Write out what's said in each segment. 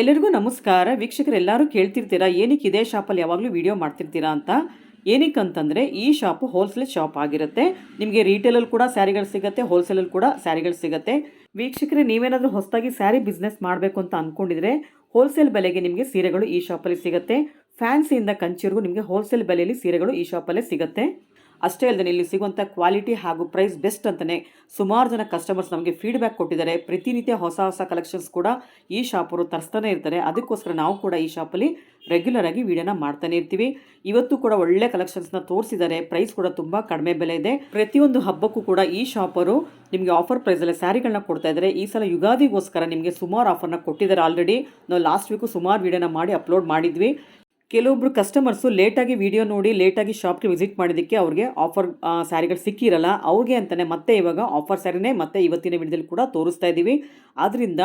ಎಲ್ಲರಿಗೂ ನಮಸ್ಕಾರ ವೀಕ್ಷಕರೆಲ್ಲರೂ ಕೇಳ್ತಿರ್ತೀರಾ ಏನಕ್ಕೆ ಇದೇ ಶಾಪಲ್ಲಿ ಯಾವಾಗಲೂ ವಿಡಿಯೋ ಮಾಡ್ತಿರ್ತೀರಾ ಅಂತ. ಏನಕ್ಕೆ ಅಂತಂದರೆ ಈ ಶಾಪು ಹೋಲ್ಸೇಲ್ ಶಾಪ್ ಆಗಿರುತ್ತೆ. ನಿಮಗೆ ರಿಟೇಲಲ್ಲಿ ಕೂಡ ಸ್ಯಾರಿಗಳು ಸಿಗುತ್ತೆ, ಹೋಲ್ಸೇಲಲ್ಲಿ ಕೂಡ ಸ್ಯಾರಿಗಳು ಸಿಗುತ್ತೆ. ವೀಕ್ಷಕರೇ, ನೀವೇನಾದರೂ ಹೊಸದಾಗಿ ಸ್ಯಾರಿ ಬಿಸ್ನೆಸ್ ಮಾಡಬೇಕು ಅಂತ ಅಂದ್ಕೊಂಡಿದ್ರೆ ಹೋಲ್ಸೇಲ್ ಬೆಲೆಗೆ ನಿಮಗೆ ಸೀರೆಗಳು ಈ ಶಾಪಲ್ಲಿ ಸಿಗುತ್ತೆ. ಫ್ಯಾನ್ಸಿಯಿಂದ ಕಂಚಿವರೆಗೂ ನಿಮಗೆ ಹೋಲ್ಸೇಲ್ ಬೆಲೆಯಲ್ಲಿ ಸೀರೆಗಳು ಈ ಶಾಪಲ್ಲೇ ಸಿಗುತ್ತೆ. ಅಷ್ಟೇ ಅಲ್ಲದೆ ಇಲ್ಲಿ ಸಿಗುವಂಥ ಕ್ವಾಲಿಟಿ ಹಾಗೂ ಪ್ರೈಸ್ ಬೆಸ್ಟ್ ಅಂತಲೇ ಸುಮಾರು ಜನ ಕಸ್ಟಮರ್ಸ್ ನಮಗೆ ಫೀಡ್ಬ್ಯಾಕ್ ಕೊಟ್ಟಿದ್ದಾರೆ. ಪ್ರತಿನಿತ್ಯ ಹೊಸ ಹೊಸ ಕಲೆಕ್ಷನ್ಸ್ ಕೂಡ ಈ ಶಾಪರು ತರಿಸ್ತಾನೆ ಇರ್ತಾರೆ. ಅದಕ್ಕೋಸ್ಕರ ನಾವು ಕೂಡ ಈ ಶಾಪಲ್ಲಿ ರೆಗ್ಯುಲರ್ ಆಗಿ ವಿಡಿಯೋನ ಮಾಡ್ತಾನೆ ಇರ್ತೀವಿ. ಇವತ್ತು ಕೂಡ ಒಳ್ಳೆ ಕಲೆಕ್ಷನ್ಸ್ನ ತೋರಿಸಿದ್ದಾರೆ. ಪ್ರೈಸ್ ಕೂಡ ತುಂಬ ಕಡಿಮೆ ಬೆಲೆ ಇದೆ. ಪ್ರತಿಯೊಂದು ಹಬ್ಬಕ್ಕೂ ಕೂಡ ಈ ಶಾಪರು ನಿಮಗೆ ಆಫರ್ ಪ್ರೈಸಲ್ಲಿ ಸ್ಯಾರಿಗಳನ್ನ ಕೊಡ್ತಾ ಇದ್ದಾರೆ. ಈ ಸಲ ಯುಗಾದಿಗೋಸ್ಕರ ನಿಮಗೆ ಸುಮಾರು ಆಫರ್ನ ಕೊಟ್ಟಿದ್ದಾರೆ. ಆಲ್ರೆಡಿ ನಾವು ಲಾಸ್ಟ್ ವೀಕು ಸುಮಾರು ವಿಡಿಯೋನ ಮಾಡಿ ಅಪ್ಲೋಡ್ ಮಾಡಿದ್ವಿ. ಕೆಲವೊಬ್ರು ಕಸ್ಟಮರ್ಸು ಲೇಟಾಗಿ ವಿಡಿಯೋ ನೋಡಿ ಲೇಟಾಗಿ ಶಾಪ್ಗೆ ವಿಸಿಟ್ ಮಾಡಿದ್ದಕ್ಕೆ ಅವ್ರಿಗೆ ಆಫರ್ ಸ್ಯಾರಿಗಳು ಸಿಕ್ಕಿರಲ್ಲ. ಅವ್ರಿಗೆ ಅಂತಲೇ ಮತ್ತೆ ಇವಾಗ ಆಫರ್ ಸ್ಯಾರಿನೇ ಮತ್ತೆ ಇವತ್ತಿನ ವಿಡಿಯೋದಲ್ಲಿ ಕೂಡ ತೋರಿಸ್ತಾ ಇದ್ದೀವಿ. ಆದ್ದರಿಂದ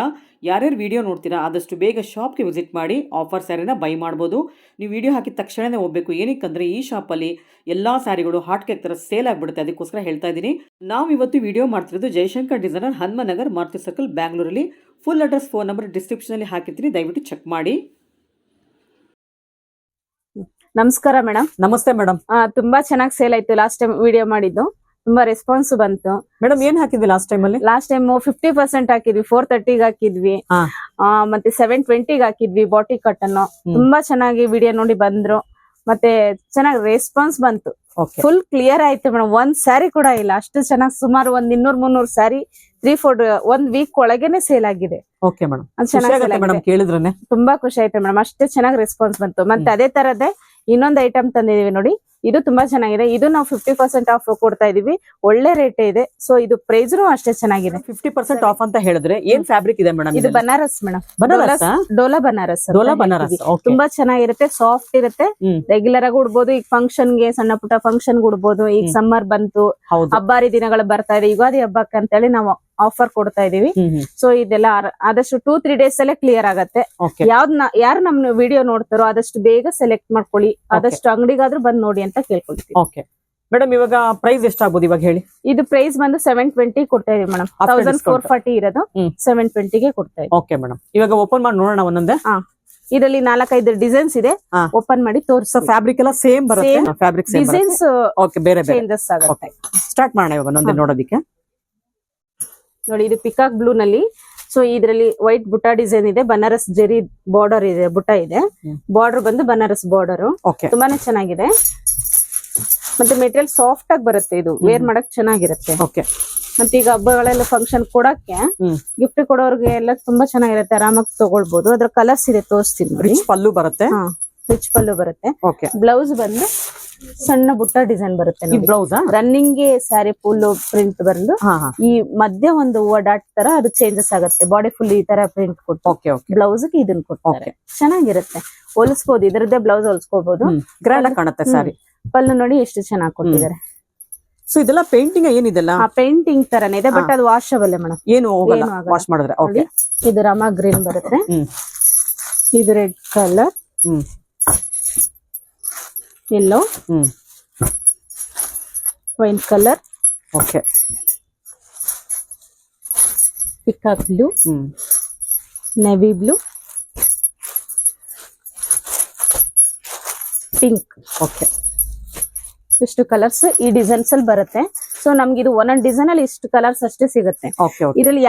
ಯಾರ್ಯಾರು ವಿಡಿಯೋ ನೋಡ್ತೀರಾ ಆದಷ್ಟು ಬೇಗ ಶಾಪ್ಗೆ ವಿಸಿಟ್ ಮಾಡಿ ಆಫರ್ ಸ್ಯಾರಿನ ಬೈ ಮಾಡ್ಬೋದು. ನೀವು ವಿಡಿಯೋ ಹಾಕಿದ ತಕ್ಷಣವೇ ಹೋಗಬೇಕು. ಏನಕ್ಕಂದರೆ ಈ ಶಾಪಲ್ಲಿ ಎಲ್ಲ ಸ್ಯಾರಿಗಳು ಹಾಟ್ ಕೇಕ್ ಥರ ಸೇಲ್ ಆಗಿಬಿಡುತ್ತೆ. ಅದಕ್ಕೋಸ್ಕರ ಹೇಳ್ತಾ ಇದ್ದೀನಿ. ನಾವು ಇವತ್ತು ವಿಡಿಯೋ ಮಾಡ್ತಿರೋದು ಜಯಶಂಕರ್ ಡಿಸೈನರ್, ಹನುಮನಗರ್, ಮಾರುತಿ ಸರ್ಕಲ್, ಬ್ಯಾಂಗ್ಳೂರಲ್ಲಿ. ಫುಲ್ ಅಡ್ರೆಸ್, ಫೋನ್ ನಂಬರ್ ಡಿಸ್ಕ್ರಿಪ್ಷನಲ್ಲಿ ಹಾಕಿರ್ತೀನಿ, ದಯವಿಟ್ಟು ಚೆಕ್ ಮಾಡಿ. ನಮಸ್ಕಾರ ಮೇಡಮ್. ನಮಸ್ತೆ ಮೇಡಮ್. ತುಂಬಾ ಚೆನ್ನಾಗಿ ಸೇಲ್ ಆಯ್ತು. ಲಾಸ್ಟ್ ಟೈಮ್ ವಿಡಿಯೋ ಮಾಡಿದ್ದು ತುಂಬಾ ರೆಸ್ಪಾನ್ಸ್ ಬಂತು. ಮೇಡಮ್ ಏನ್ ಹಾಕಿದ್ವಿ ಲಾಸ್ಟ್ ಟೈಮ್ ಅಲ್ಲಿ? ಲಾಸ್ಟ್ ಟೈಮ್ 50% ಹಾಕಿದ್ವಿ, 430 ಹಾಕಿದ್ವಿ, ಮತ್ತೆ 720 ಹಾಕಿದ್ವಿ ಬಾಟಿ ಕಟ್ಟನ್ನು. ತುಂಬಾ ಚೆನ್ನಾಗಿ ವಿಡಿಯೋ ನೋಡಿ ಬಂದ್ರು, ಮತ್ತೆ ಚೆನ್ನಾಗಿ ರೆಸ್ಪಾನ್ಸ್ ಬಂತು. ಫುಲ್ ಕ್ಲಿಯರ್ ಆಯ್ತು ಮೇಡಮ್. ಒಂದ್ ಸ್ಯಾರಿ ಕೂಡ ಇಲ್ಲ, ಅಷ್ಟು ಚೆನ್ನಾಗಿ ಸುಮಾರು 200-300 ಸ್ಯಾರಿ 3-4 1 ವೀಕ್ ಒಳಗೇನೆ ಸೇಲ್ ಆಗಿದೆ. ಕೇಳಿದ್ರೆ ತುಂಬಾ ಖುಷಿ ಆಯ್ತು ಮೇಡಮ್. ಅಷ್ಟೇ ಚೆನ್ನಾಗಿ ರೆಸ್ಪಾನ್ಸ್ ಬಂತು. ಮತ್ತೆ ಅದೇ ತರದೇ ಇನ್ನೊಂದು ಐಟಮ್ ತಂದಿದೀವಿ ನೋಡಿ, ಇದು ತುಂಬಾ ಚೆನ್ನಾಗಿದೆ. ಇದು ನಾವು 50% ಆಫ್ ಕೊಡ್ತಾ ಇದೀವಿ, ಒಳ್ಳೆ ರೇಟ್ ಇದೆ. ಸೊ ಇದು ಪ್ರೈಸ್ ಅಷ್ಟೇ ಚೆನ್ನಾಗಿದೆ. 50% ಆಫ್ ಅಂತ ಹೇಳಿದ್ರೆ ಏನ್ ಫ್ಯಾಬ್ರಿಕ್ ಇದೆ ಮೇಡಮ್? ಇದು ಬನಾರಸ್ ಮೇಡಮ್, ಡೋಲಾ ಬನಾರಸ್. ತುಂಬಾ ಚೆನ್ನಾಗಿರುತ್ತೆ, ಸಾಫ್ಟ್ ಇರುತ್ತೆ, ರೆಗ್ಯುಲರ್ ಆಗಿ ಉಡ್ಬೋದು. ಈಗ ಫಂಕ್ಷನ್ ಗೆ, ಸಣ್ಣ ಪುಟ್ಟ ಫಂಕ್ಷನ್ ಉಡ್ಬೋದು. ಈಗ ಸಮ್ಮರ್ ಬಂತು, ಹಬ್ಬಾರಿ ದಿನಗಳು ಬರ್ತಾ ಇದೆ, ಯುಗಾದಿ ಹಬ್ಬಕ್ಕೆ ಅಂತೇಳಿ ನಾವು ಆಫರ್ ಕೊಡ್ತಾ ಇದೀವಿ. ಸೊ ಇದೆಲ್ಲ ಆದಷ್ಟು 2-3 ಡೇಸ್ ಅಲ್ಲೇ ಕ್ಲಿಯರ್ ಆಗತ್ತೆ. ಯಾರು ನಮ್ ವಿಡಿಯೋ ನೋಡ್ತಾರೋ ಆದಷ್ಟು ಬೇಗ ಸೆಲೆಕ್ಟ್ ಮಾಡ್ಕೊಳ್ಳಿ, ಆದಷ್ಟು ಅಂಗಡಿಗಾದ್ರೂ ಬಂದ್ ನೋಡಿ ಅಂತ ಕೇಳ್ಕೊಳ್ತೀವಿ. ಓಕೆ ಮೇಡಮ್, ಇವಾಗ ಪ್ರೈಸ್ ಎಷ್ಟಾಗ್ಬೋದು ಇವಾಗ ಹೇಳಿ? ಇದು ಪ್ರೈಸ್ ಬಂದು 720 ಕೊಡ್ತಾ ಇದೀವಿ ಮೇಡಮ್. 1440 ಇರೋದು 720ಗೆ ಕೊಡ್ತಾ ಇದೀವಿ. ಓಕೆ ಮೇಡಮ್, ಇವಾಗ ಓಪನ್ ಮಾಡಿ ನೋಡೋಣ ಒಂದೊಂದೇ. ಇದರಲ್ಲಿ 4-5 ಡಿಸೈನ್ಸ್ ಇದೆ, ಓಪನ್ ಮಾಡಿ ತೋರಿಸೋ. ಫ್ಯಾಬ್ರಿಕ್ ಎಲ್ಲ ಸೇಮ್ ಬರುತ್ತೆ, ಫ್ಯಾಬ್ರಿಕ್ ಡಿಸೈನ್ಸ್ ಬೇರೆ ಚೇಂಜಸ್ ಆಗುತ್ತೆ. ಸ್ಟಾರ್ಟ್ ಮಾಡೋಣ ಇವಾಗ ಒಂದೊಂದೇ ನೋಡೋದಿಕ್ಕೆ. ನೋಡಿ, ಇದು ಪಿಕಾಕ್ ಬ್ಲೂ ನಲ್ಲಿ. ಸೊ ಇದರಲ್ಲಿ ವೈಟ್ ಬುಟ್ಟ ಡಿಸೈನ್ ಇದೆ, ಬನಾರಸ್ ಜೆರಿ ಬಾರ್ಡರ್ ಇದೆ, ಬುಟ್ಟ ಇದೆ, ಬಾರ್ಡರ್ ಬಂದು ಬನಾರಸ್ ಬಾರ್ಡರ್. ತುಂಬಾನೇ ಚೆನ್ನಾಗಿದೆ. ಮತ್ತೆ ಮೆಟೀರಿಯಲ್ ಸಾಫ್ಟ್ ಆಗಿ ಬರುತ್ತೆ, ಇದು ವೇರ್ ಮಾಡಕ್ ಚೆನ್ನಾಗಿರುತ್ತೆ. ಮತ್ತೆ ಈಗ ಹಬ್ಬಗಳೆಲ್ಲ ಫಂಕ್ಷನ್ ಕೊಡಕ್ಕೆ, ಗಿಫ್ಟ್ ಕೊಡೋರ್ಗೆ ಎಲ್ಲ ತುಂಬಾ ಚೆನ್ನಾಗಿರುತ್ತೆ, ಆರಾಮಾಗಿ ತಗೊಳ್ಬಹುದು. ಅದ್ರ ಕಲರ್ಸ್ ಇದೆ, ತೋರಿಸ್ತೀನಿ ನೋಡಿ. ಪಲ್ಲು ಬರುತ್ತೆ, ರಿಚ್ ಪಲ್ಲು ಬರುತ್ತೆ. ಬ್ಲೌಸ್ ಬಂದು ಸಣ್ಣ ಬುಟ್ಟ ಡಿಸೈನ್ ಬರುತ್ತೆ. ಬ್ಲೌಸ್ ರನ್ನಿಂಗ್ ಗೆ ಸ್ಯಾರಿ ಫುಲ್ ಪ್ರಿಂಟ್ ಬಂದು ಈ ಮಧ್ಯ ಒಂದು ಡಾಟ್ ತರ ಅದು ಚೇಂಜಸ್ ಆಗುತ್ತೆ. ಬಾಡಿ ಫುಲ್ ಈ ತರ ಪ್ರಿಂಟ್ ಕೊಟ್ಟು ಬ್ಲೌಸ್ ಗೆ ಇದನ್ನ ಕೊಡ್ತಾರೆ. ಚೆನ್ನಾಗಿರುತ್ತೆ, ಹೊಲಿಸಬಹುದು. ಇದರದ್ದೇ ಬ್ಲೌಸ್ ಹೊಲಿಸ್ಕೋಬಹುದು, ಗ್ರ್ಯಾಂಡ್ ಆಗಿ ಕಾಣುತ್ತೆ ಸ್ಯಾರಿ. ಪಲ್ಲು ನೋಡಿ ಎಷ್ಟು ಚೆನ್ನಾಗಿ ಕೊಟ್ಟಿದ್ದಾರೆ. ಸೊ ಇದೆಲ್ಲ ಪೇಂಟಿಂಗ್ ಏನಿದೆಲ್ಲ ಪೇಂಟಿಂಗ್ ತರನೇ ಇದೆ, ಬಟ್ ಅದು ವಾಶಬಲ್ ಮೇಡಮ್, ಏನು ಹೋಗಲ್ಲ ವಾಶ್ ಮಾಡಿದ್ರೆ. ಇದು ರಾಮ ಗ್ರೀನ್ ಬರುತ್ತೆ, ಇದು red colour, yellow, wine colour, peacock blue, navy blue, pink. ಇಷ್ಟು ಕಲರ್ಸ್ ಈ ಡಿಸೈನ್ಸ್ ಅಲ್ಲಿ ಬರುತ್ತೆ. ಸೊ ನಮ್ಗೆ ಇದು ಒಂದೊಂದು ಡಿಸೈನ್ ಅಲ್ಲಿ ಇಷ್ಟು ಕಲರ್ಸ್ ಅಷ್ಟೇ ಸಿಗುತ್ತೆ. ಇದ್ರಲ್ಲಿ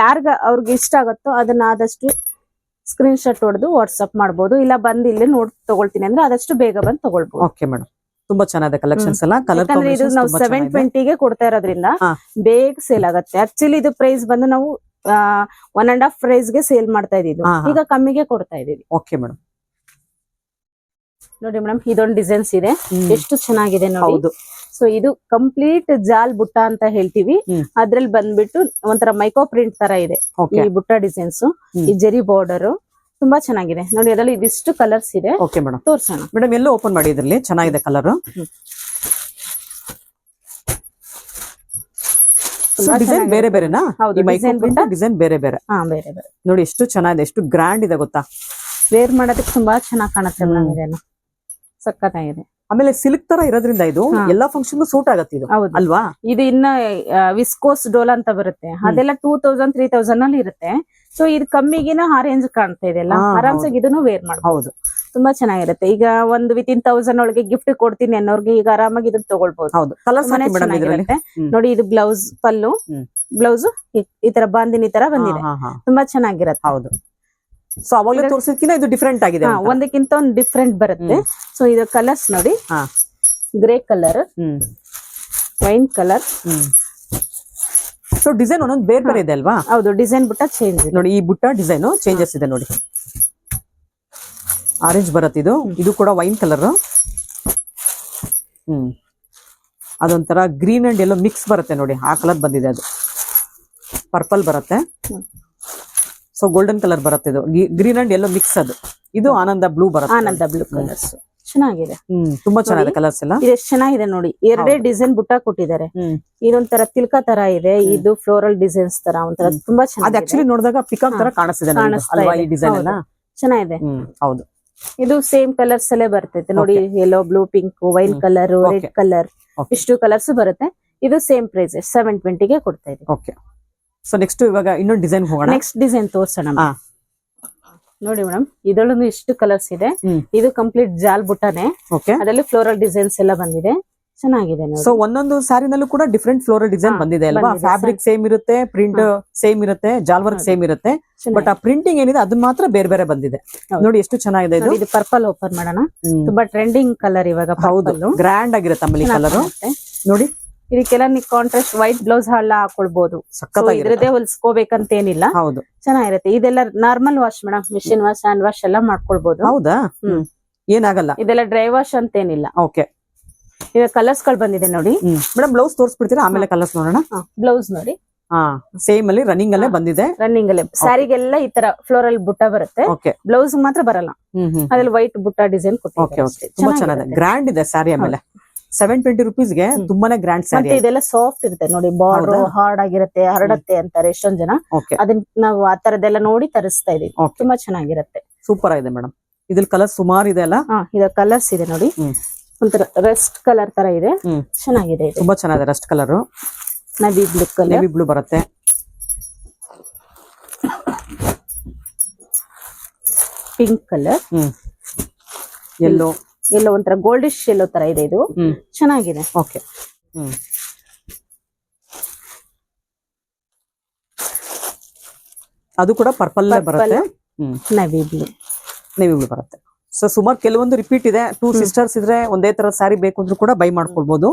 ಅವ್ರಿಗೆ ಇಷ್ಟ ಆಗುತ್ತೋ ಅದನ್ನ ಆದಷ್ಟು ಸ್ಕ್ರೀನ್ ಶಾಟ್ ಹೊಡೆದು ವಾಟ್ಸ್ಆಪ್ ಮಾಡಬಹುದು, ಇಲ್ಲ ಬಂದು ಇಲ್ಲಿ ನೋಡಿ ತಗೊಳ್ತೀನಿ ಅಂದ್ರೆ ಆದಷ್ಟು ಬೇಗ ಬಂದು ತಗೊಳ್ಬಹುದು. ಓಕೆ ಮೇಡಮ್, ತುಂಬಾ ಚೆನ್ನಾಗಿದೆ ಕಲೆಕ್ಷನ್ಸ್ ಎಲ್ಲ. ಯಾಕಂದ್ರೆ ಇದು ನಾವು 720ಗೆ ಕೊಡ್ತಾ ಇರೋದ್ರಿಂದ ಬೇಗ ಸೇಲ್ ಆಗುತ್ತೆ. ಆಕ್ಚುಲಿ ಇದು ಪ್ರೈಸ್ ಬಂದು ನಾವು 1.5 ಪ್ರೈಸ್ ಗೆ ಸೇಲ್ ಮಾಡ್ತಾ ಇದೀವಿ, ಈಗ ಕಮ್ಮಿಗೆ ಕೊಡ್ತಾ ಇದೀವಿ. ಓಕೆ ಮೇಡಮ್, ನೋಡಿ ಮೇಡಮ್, ಇದೊಂದು ಡಿಸೈನ್ಸ್ ಇದೆ, ಎಷ್ಟು ಚೆನ್ನಾಗಿದೆ ನೋಡಿ. ಸೊ ಇದು ಕಂಪ್ಲೀಟ್ ಜಾಲ್ ಬುಟ್ಟ ಅಂತ ಹೇಳ್ತೀವಿ. ಅದ್ರಲ್ಲಿ ಬಂದ್ಬಿಟ್ಟು ಒಂಥರ ಮೈಕೋ ಪ್ರಿಂಟ್ ತರ ಇದೆ ಈ ಬುಟ್ಟ ಡಿಸೈನ್ಸ್. ಈ ಜೆರಿ ಬಾರ್ಡರ್ ತುಂಬಾ ಚೆನ್ನಾಗಿದೆ ನೋಡಿ. ಅದರಲ್ಲಿ ಇದಿಷ್ಟು ಕಲರ್ಸ್ ಇದೆ. ಓಕೆ ಮೇಡಮ್, ತೋರ್ಸೋಣ ಮೇಡಮ್. ಎಲ್ಲ ಓಪನ್ ಮಾಡಿ, ಇದ್ರಲ್ಲಿ ಚೆನ್ನಾಗಿದೆ ಕಲರ್. ಡಿಸೈನ್ ಬೇರೆ ಬೇರೆನಾ? ಡಿಸೈನ್ ಬೇರೆ ಬೇರೆ ನೋಡಿ, ಎಷ್ಟು ಚೆನ್ನಾಗಿದೆ, ಎಷ್ಟು ಗ್ರ್ಯಾಂಡ್ ಇದೆ ಗೊತ್ತಾ. ವೇರ್ ಮಾಡೋದಕ್ಕೆ ತುಂಬಾ ಚೆನ್ನಾಗಿ ಕಾಣುತ್ತೆ ಮೇಡಮ್. ಇದೇನು ಸಕ್ಕತ್ತಾಗಿದೆ. ಆಮೇಲೆ ಸಿಲ್ಕ್ ತರ ಇರೋದ್ರಿಂದ ಇದು ಎಲ್ಲಾ ಫಂಕ್ಷನ್ ಸೂಟ್ ಆಗತ್ತೆ, ಇದು ಅಲ್ವಾ? ಇದು ಇನ್ನ ವಿಸ್ಕೋಸ್ ಡೋಲಾ ಅಂತ ಬರುತ್ತೆ, ಅದೆಲ್ಲ 2000-3000 ಅಲ್ಲಿ ಇರುತ್ತೆ. ಸೊ ಇದು ಕಮ್ಮಿಗಿನ ಆ ರೇಂಜ್ ಕಾಣ್ತಾ ಇದೆಯಲ್ಲ, ಆರಾಮ್ಸಾಗಿ ಇದನ್ನು ವೇರ್ ಮಾಡ್ಬೋದು. ಹೌದು, ತುಂಬಾ ಚೆನ್ನಾಗಿರುತ್ತೆ. ಈಗ ಒಂದು ವಿತಿನ್ 1000 ಒಳಗೆ ಗಿಫ್ಟ್ ಕೊಡ್ತೀನಿ ಅನ್ನೋರ್ಗೆ ಈಗ ಆರಾಮಾಗಿ ಇದನ್ನ ತಗೊಳ್ಬಹುದು. ಹೌದು. ಕಲರ್ಸ್ ಚೆನ್ನಾಗಿರುತ್ತೆ ನೋಡಿ. ಇದು ಬ್ಲೌಸ್, ಪಲ್ಲು, ಬ್ಲೌಸ್ ಈ ತರ ಬಾಂದಿನಿ ತರ ಬಂದಿದೆ, ತುಂಬಾ ಚೆನ್ನಾಗಿರುತ್ತೆ. ಹೌದು. ಸೊ ಅವಾಗಲೇ ತೋರಿಸಿದ್ಕಿಂತ ಇದು ಡಿಫ್ರೆಂಟ್ ಆಗಿದೆ, ಒಂದಕ್ಕಿಂತ ಒಂದು ಡಿಫ್ರೆಂಟ್ ಬರುತ್ತೆ. ಸೊ ಇದು ಕಲರ್ಸ್ ನೋಡಿ, grey colour, wine colour. So design ಒಂದೊಂದು ಬೇರೆ ಬೇರೆ ಇದೆ ಅಲ್ವಾ? ಹೌದು, ಡಿಸೈನ್ ಬುಟ್ಟ ಚೇಂಜ್ ನೋಡಿ. ಈ ಬುಟ್ಟ ಡಿಸೈನ್ ಚೇಂಜಸ್ ಇದೆ ನೋಡಿ. ಆರೆಂಜ್ ಬರುತ್ತೆ ಇದು. ಇದು ಕೂಡ ವೈನ್ ಕಲರ್. ಅದೊಂಥರ ಗ್ರೀನ್ ಅಂಡ್ ಎಲ್ಲೋ ಮಿಕ್ಸ್ ಬರುತ್ತೆ ನೋಡಿ, ಆ ಕಲರ್ ಬಂದಿದೆ. ಅದು ಪರ್ಪಲ್ ಬರುತ್ತೆ. ಸೊ ಗೋಲ್ಡನ್ ಕಲರ್ ಬರುತ್ತೆ. ಇದು ಗ್ರೀನ್ ಅಂಡ್ ಎಲ್ಲೋ ಮಿಕ್ಸ್. ಅದು ಇದು ಆನಂದ ಬ್ಲೂ ಬರುತ್ತೆ. ಆನಂದ ಬ್ಲೂ ಕಲರ್ಸ್ ಚೆನ್ನಾಗಿದೆ. ತುಂಬಾ ಚೆನ್ನಾಗಿದೆ ಕಲರ್ಸ್ ಎಲ್ಲ. ಇದು ಎಷ್ಟು ಚೆನ್ನಾಗಿದೆ ನೋಡಿ. ಎರಡೇ ಡಿಸೈನ್ ಬುಟ್ಟ ಕೊಟ್ಟಿದ್ದಾರೆ. ಇದೊಂಥರ ತಿಲ್ಕ ತರ ಇದೆ, ಇದು ಫ್ಲೋರಲ್ ಡಿಸೈನ್ಸ್ ತರ ಒಂಥರ ತುಂಬಾ ಚೆನ್ನಾಗಿದೆ. ಅದು ಆಕ್ಚುಲಿ ನೋಡಿದಾಗ ಪಿಕಾಕ್ ತರ ಕಾಣಿಸ್ತಿದೆ ಅಲ್ವಾ ಈ ಡಿಸೈನ್ ಎಲ್ಲ? ಚೆನ್ನಾಗಿದೆ. ಹೌದು. ಇದು ಸೇಮ್ ಕಲರ್ಸ್ ಅಲ್ಲೇ ಬರ್ತೈತೆ ನೋಡಿ. Yellow, blue, pink, wine colour, red colour, ಇಷ್ಟು ಕಲರ್ಸ್ ಬರುತ್ತೆ. ಇದು ಸೇಮ್ ಪ್ರೈಸ್ 720 ಗೆ ಕೊಡ್ತಾ ಇದೆ. ಓಕೆ. ಸೊ ನೆಕ್ಸ್ಟ್ ಇವಾಗ ಇನ್ನೊಂದು ಡಿಸೈನ್ ಹೋಗೋಣ. ನೆಕ್ಸ್ಟ್ ಡಿಸೈನ್ ತೋರ್ಸೋಣ ನೋಡಿ ಮೇಡಮ್. ಇದರಲ್ಲೂ ಇಷ್ಟು ಕಲರ್ಸ್ ಇದೆ. ಇದು ಕಂಪ್ಲೀಟ್ ಜಾಲ್ ಬುಟ್ಟನೆ, ಅದರಲ್ಲಿ ಫ್ಲೋರಲ್ ಡಿಸೈನ್ಸ್ ಎಲ್ಲ ಬಂದಿದೆ, ಚೆನ್ನಾಗಿದೆ. ಸೊ ಒಂದೊಂದು ಸ್ಯಾರಿನಲ್ಲೂ ಕೂಡ ಡಿಫ್ರೆಂಟ್ ಫ್ಲೋರಲ್ ಡಿಸೈನ್ ಬಂದಿದೆ ಅಲ್ವಾ? ಫ್ಯಾಬ್ರಿಕ್ ಸೇಮ್ ಇರುತ್ತೆ, ಪ್ರಿಂಟ್ ಸೇಮ್ ಇರುತ್ತೆ, ಜಾಲ್ ವರ್ಕ್ ಸೇಮ್ ಇರುತ್ತೆ, ಬಟ್ ಆ ಪ್ರಿಂಟಿಂಗ್ ಏನಿದೆ ಅದು ಮಾತ್ರ ಬೇರೆ ಬೇರೆ ಬಂದಿದೆ. ನೋಡಿ ಎಷ್ಟು ಚೆನ್ನಾಗಿದೆ ಇದು. ಇದು ಪರ್ಪಲ್ ಓಪನ್ ಮಾಡೋಣ. ತುಂಬಾ ಟ್ರೆಂಡಿಂಗ್ ಕಲರ್ ಇವಾಗ. ಹೌದು, ಗ್ರ್ಯಾಂಡ್ ಆಗಿರುತ್ತೆ ಆಮೇಲೆ ಕಲರ್ ನೋಡಿ. ಇದಕ್ಕೆಲ್ಲ ನೀವು ಕಾಂಟ್ರಾಸ್ಟ್ ವೈಟ್ ಬ್ಲೌಸ್ ಎಲ್ಲ ಹಾಕೊಳ್ಬಹುದು. ಇದ್ರದೇ ಹೊಲ್ಸ್ಕೋಬೇಕಂತ ಏನಿಲ್ಲ. ಹೌದು, ಚೆನ್ನಾಗಿರುತ್ತೆ. ಇದೆಲ್ಲ normal wash madam, machine wash, hand wash ಎಲ್ಲ ಮಾಡ್ಕೊಳ್ಬಹುದು. ಹೌದಾ? ಏನಾಗಲ್ಲ. ಇದೆಲ್ಲ ಡ್ರೈ ವಾಶ್ ಅಂತ ಏನಿಲ್ಲ. ಓಕೆ. ಈಗ ಕಲರ್ಸ್ ಗಳು ಬಂದಿದೆ ನೋಡಿ ಮೇಡಮ್. ಬ್ಲೌಸ್ ತೋರಿಸ್ಬಿಡ್ತೀರಾ? ಆಮೇಲೆ ಕಲರ್ಸ್ ನೋಡೋಣ. ಬ್ಲೌಸ್ ನೋಡಿ, ಸೇಮ್ ಅಲ್ಲಿ ರನ್ನಿಂಗ್ ಅಲ್ಲೇ ಬಂದಿದೆ. ರನ್ನಿಂಗ್ ಅಲ್ಲೇ ಸ್ಯಾರಿಗೆಲ್ಲ ಈ ತರ ಫ್ಲೋರಲ್ ಬುಟ್ಟ ಬರುತ್ತೆ. ಬ್ಲೌಸ್ ಮಾತ್ರ ಬರಲ್ಲ. ಅದ್ರಲ್ಲಿ ವೈಟ್ ಬುಟ್ಟ ಡಿಸೈನ್ ಕೊಟ್ಟಿದ್ದಾರೆ. ತುಂಬಾ ಚೆನ್ನಾಗಿದೆ, ಗ್ರ್ಯಾಂಡ್ ಇದೆ ಸ್ಯಾರಿ. ಆಮೇಲೆ 720 rupeesಗೆ ತುಂಬಾನೇ ಗ್ರ್ಯಾಂಡ್ ಸ್ಯಾರಿ. ಇದೆಲ್ಲ ಸಾಫ್ಟ್ ಇರುತ್ತೆ ನೋಡಿ, ಬಾರ್ಡರ್ ಹಾರ್ಡ್ ಆಗಿರುತ್ತೆ, ಹರಡತ್ತೆ ಅಂತಾರೆ ಎಷ್ಟೊಂದ್ ಜನ. ಅದನ್ನ ನಾವು ಆ ತರದೆಲ್ಲ ನೋಡಿ ತರಿಸ್ತಾ ಇದೀವಿ. ತುಂಬಾ ಚೆನ್ನಾಗಿರುತ್ತೆ. ಸೂಪರ್ ಆಗಿದೆ ಮೇಡಮ್. ಇದ್ರಲ್ಲಿ ಕಲರ್ ಸುಮಾರು ಇದೆ ಅಲ್ಲ? ಇದ ಕಲರ್ಸ್ ಇದೆ ನೋಡಿ. ಒಂಥರ ರೆಸ್ಟ್ ಕಲರ್ ತರ ಇದೆ, ಚೆನ್ನಾಗಿದೆ. ತುಂಬಾ ಚೆನ್ನಾಗಿದೆ. ರೆಸ್ಟ್ ಕಲರ್, ನವಿ ಬ್ಲೂ ಕಲರ್, ನವಿ ಬ್ಲೂ ಬರುತ್ತೆ. ಪಿಂಕ್ ಕಲರ್, ಯೆಲ್ಲೋ, ಎಲ್ಲೋ ಒಂಥರ ಗೋಲ್ಡಿಶ್ ಎಲ್ಲೋ ತರ ಇದೆ. ಇದು ಚೆನ್ನಾಗಿದೆ. ಓಕೆ. ಅದು ಕೂಡ ಪರ್ಪಲ್ ಬರುತ್ತೆ. ನವಿ ಬ್ಲೂ ಬರುತ್ತೆ. ಸೊ ಸುಮಾರು ಕೆಲವೊಂದು ರಿಪೀಟ್ ಇದೆ. 2 ಸಿಸ್ಟರ್ಸ್ ಇದ್ರೆ ಒಂದೇ ತರ ಸ್ಯಾರಿ ಬೇಕು ಅಂದ್ರೂ ಕೂಡ ಬೈ ಮಾಡ್ಕೊಳ್ಬಹುದು.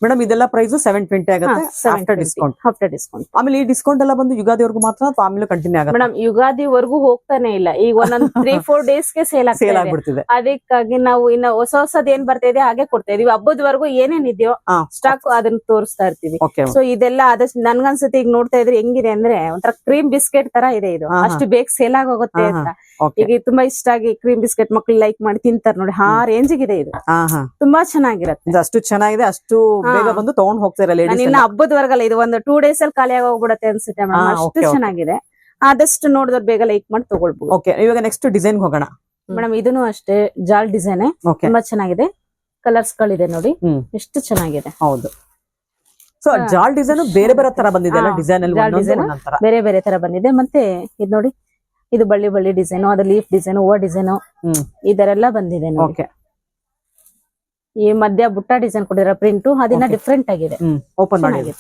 ಮೇಡಮ್ ಇದೆಲ್ಲ ಪ್ರೈಸ್ 720 ಆಗುತ್ತೆ ಆಫ್ಟರ್ ಡಿಸ್ಕೌಂಟ್. ಆಮೇಲೆ ಈ ಡಿಸ್ಕೌಂಟ್ ಎಲ್ಲ ಬಂದು ಯುಗಾದಿವರೆಗೂ ಮಾತ್ರ ಅಥವಾ ಆಮೇಲೆ ಕಂಟಿನ್ಯೂ ಆಗುತ್ತೆ? ಮೇಡಮ್ ಯುಗಾದಿವರೆಗೂ ಹೋಗ್ತಾನೆ ಇಲ್ಲ. ಈಗ ಒಂದೊಂದು 3-4 ಡೇಸ್ಗೆ ಸೇಲ್ ಆಗ್ಬಿಡ್ತಿದೆ. ಅದಕ್ಕಾಗಿ ನಾವು ಇನ್ನ ಹೊಸದ್ ಏನ್ ಬರ್ತಾ ಇದೆ ಹಾಗೆ ಕೊಡ್ತಾ ಇದೀವಿ. ಹಬ್ಬದವರೆಗೂ ಏನೇನ್ ಇದೆಯೋ ಸ್ಟಾಕ್ ಅದನ್ನ ತೋರಿಸ್ತಾ ಇರ್ತೀವಿ. ಸೊ ಇದೆಲ್ಲ ಆದಷ್ಟು ನನ್ಗನ್ಸುತ್ತೆ ಈಗ ನೋಡ್ತಾ ಇದ್ರೆ ಹೆಂಗಿದೆ ಅಂದ್ರೆ ಒಂಥರ ಕ್ರೀಮ್ ಬಿಸ್ಕೆಟ್ ತರ ಇದೆ ಇದು. ಅಷ್ಟು ಬೇಗ ಸೇಲ್ ಆಗೋಗುತ್ತೆ ಅಂತ. ಈಗ ತುಂಬಾ ಇಷ್ಟ ಆಗಿ ಕ್ರೀಮ್ ಬಿಸ್ಕೆಟ್ ಮಕ್ಳು ಲೈಕ್ ಮಾಡಿ ತಿಂತಾರ ನೋಡಿ, ಆ ರೇಂಜ್ ಇದೆ ಇದು. ತುಂಬಾ ಚೆನ್ನಾಗಿರುತ್ತೆ. ಅಷ್ಟು ಚೆನ್ನಾಗಿದೆ, ಅಷ್ಟು ಬೇಗ ಬಂದು ತಗೊಂಡ್ ಹೋಗ್ತಾರೆ ಲೇಡೀಸ್. ಇನ್ನ ಹಬ್ಬದವರೆಗಲ್ಲ, ಇದು ಒಂದು 2 ಡೇಸ್ ಅಲ್ಲಿ ಖಾಲಿ ಆಗೋಗ್ಬಿಡತ್ತೆ ಅನ್ಸುತ್ತೆ ಮೇಡಮ್. ಅಷ್ಟು ಚೆನ್ನಾಗಿದೆ. ಆದಷ್ಟು ನೋಡಿದ್ರೆ ಬೇಗ ಲೈಕ್ ಮಾಡಿ ತಗೊಳ್ಬಹುದು. ಓಕೆ, ಇವಾಗ ನೆಕ್ಸ್ಟ್ ಡಿಸೈನ್ ಹೋಗೋಣ ಮೇಡಮ್. ಇದನ್ನು ಅಷ್ಟೇ ಜಾಲ್ ಡಿಸೈನ್, ತುಂಬಾ ಚೆನ್ನಾಗಿದೆ. ಕಲರ್ಸ್ ಗಳಿದೆ ನೋಡಿ, ಎಷ್ಟು ಚೆನ್ನಾಗಿದೆ. ಹೌದು. ಸೊ ಜಾಲ್ ಡಿಸೈನ್ ಬೇರೆ ಬೇರೆ ತರ ಬಂದಿದೆ ಅಲ್ಲ? ಡಿಸೈನ್ ಅಲ್ಲಿ ಬೇರೆ ಬೇರೆ ತರ ಬಂದಿದೆ. ಮತ್ತೆ ಇದು ನೋಡಿ, ಇದು ಬಳ್ಳಿ ಡಿಸೈನ್, ಅದು ಲೀಫ್ ಡಿಸೈನ್, ಹೂವ ಡಿಸೈನ್, ಇದರೆಲ್ಲ ಬಂದಿದೆ ನೋಡಿ. ಈ ಮಧ್ಯ ಬುಟ್ಟ ಡಿಸೈನ್ ಕೊಟ್ಟಿರೋ ಪ್ರಿಂಟ್ ಅದನ್ನ ಡಿಫ್ರೆಂಟ್ ಆಗಿದೆ. ಓಪನ್ ಮಾಡಿ,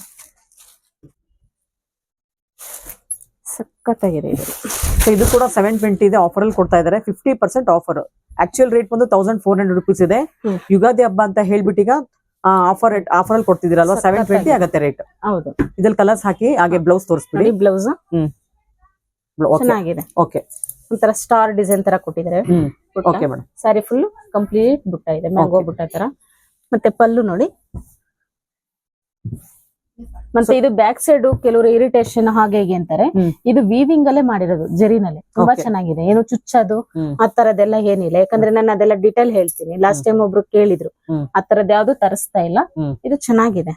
ಸಖತ್ತಾಗಿದೆ ಇದು. ಇದು ಕೂಡ 720 ಇದೆ. ಆಫರ್ ಅಲ್ಲಿ ಕೊಡ್ತಾ ಇದಾರೆ 50% ಆಫರ್. ಆಕ್ಚುಯಲ್ ರೇಟ್ ಬಂದು 1400 rupees ಇದೆ. ಯುಗಾದಿ ಹಬ್ಬ ಅಂತ ಹೇಳ್ಬಿಟ್ಟು ಈಗ ಆಫರ್ ಅಲ್ಲಿ ಕೊಡ್ತಿದಿರಲ್ವಾ, 720 ಆಗತ್ತೆ ರೇಟ್. ಹೌದು. ಇದ್ರಲ್ಲಿ ಕಲರ್ಸ್ ಹಾಕಿ ಹಾಗೆ ಬ್ಲೌಸ್ ತೋರಿಸ್ಬಿಡಿ. ಬ್ಲೌಸ್ ಚೆನ್ನಾಗಿದೆ. ಓಕೆ. ಒಂಥರ ಸ್ಟಾರ್ ಡಿಸೈನ್ ತರ ಕೊಟ್ಟಿದ್ದಾರೆ. Okay madam. Sari full complete ಬುಟ್ಟ ಇದೆ, ಮ್ಯಾಂಗೋ ಬುಟ್ಟ ತರ. ಮತ್ತೆ ಪಲ್ಲು ನೋಡಿ. ಮತ್ತೆ ಇದು ಬ್ಯಾಕ್ ಸೈಡ್ ಕೆಲವರು ಇರಿಟೇಷನ್ ಹಾಗೆ ಹೀಗೆ ಅಂತಾರೆ. ಇದು ವೀವಿಂಗ್ ಅಲ್ಲೇ ಮಾಡಿರೋದು, ಜರಿನಲ್ಲಿ. ತುಂಬಾ ಚೆನ್ನಾಗಿದೆ. ಏನು ಚುಚ್ಚೋದು ಆ ತರದೆಲ್ಲ ಏನಿಲ್ಲ. ಯಾಕಂದ್ರೆ ನಾನು ಅದೆಲ್ಲ ಡಿಟೇಲ್ ಹೇಳ್ತೀನಿ. ಲಾಸ್ಟ್ ಟೈಮ್ ಒಬ್ರು ಕೇಳಿದ್ರು, ಆ ತರದ್ ಯಾವ್ದು ತರಿಸ್ತಾ ಇಲ್ಲ. ಇದು ಚೆನ್ನಾಗಿದೆ.